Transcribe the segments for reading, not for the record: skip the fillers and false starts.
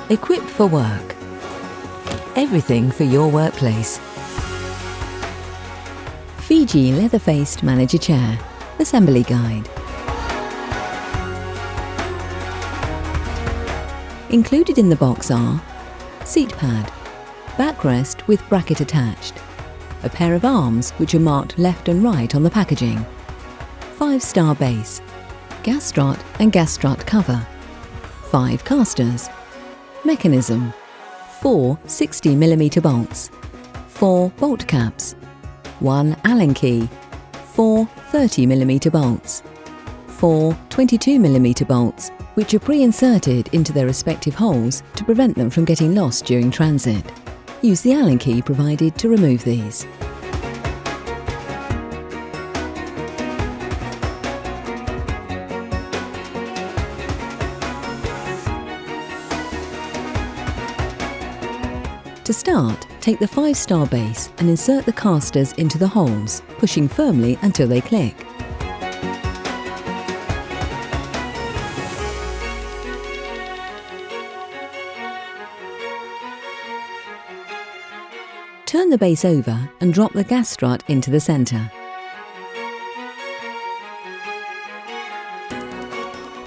Equipped for work. Everything for your workplace. Fiji leather-faced manager chair. Assembly guide. Included in the box are seat pad, backrest with bracket attached, a pair of arms which are marked left and right on the packaging, 5-star base, gas strut and gas strut cover, 5 casters, mechanism, 4 60mm bolts, 4 bolt caps, 1 Allen key, 4 30mm bolts, 4 22mm bolts which are pre-inserted into their respective holes to prevent them from getting lost during transit. Use the Allen key provided to remove these. To start, take the 5-star base and insert the casters into the holes, pushing firmly until they click. Turn the base over and drop the gas strut into the centre.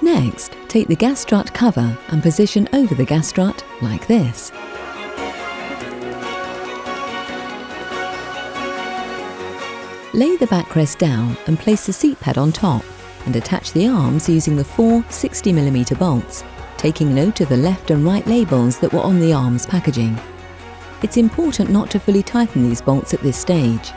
Next, take the gas strut cover and position over the gas strut like this. Lay the backrest down and place the seat pad on top and attach the arms using the 4 60mm bolts, taking note of the left and right labels that were on the arms packaging. It's important not to fully tighten these bolts at this stage.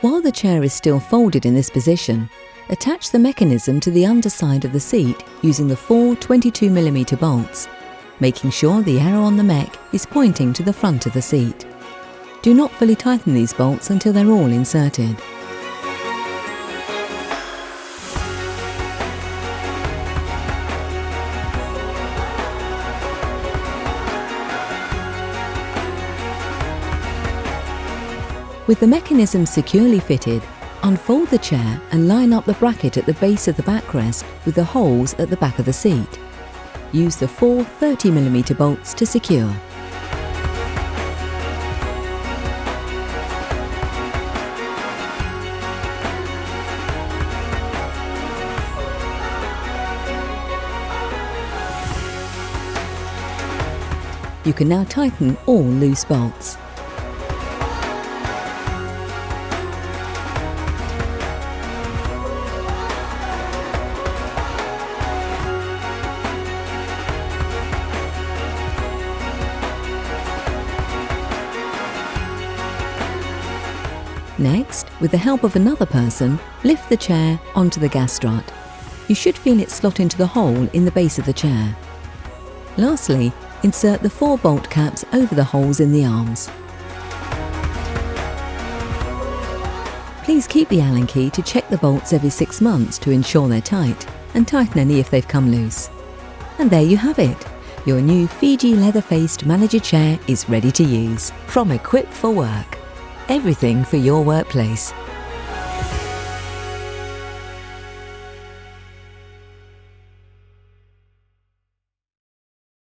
While the chair is still folded in this position, attach the mechanism to the underside of the seat using the 4 22mm bolts, making sure the arrow on the mech is pointing to the front of the seat. Do not fully tighten these bolts until they're all inserted. With the mechanism securely fitted, unfold the chair and line up the bracket at the base of the backrest with the holes at the back of the seat. Use the 4 30mm bolts to secure. You can now tighten all loose bolts. Next, with the help of another person, lift the chair onto the gas strut. You should feel it slot into the hole in the base of the chair. Lastly, insert the 4 bolt caps over the holes in the arms. Please keep the Allen key to check the bolts every 6 months to ensure they're tight, and tighten any if they've come loose. And there you have it! Your new Fiji leather-faced manager chair is ready to use. From Equipped for Work. Everything for your workplace.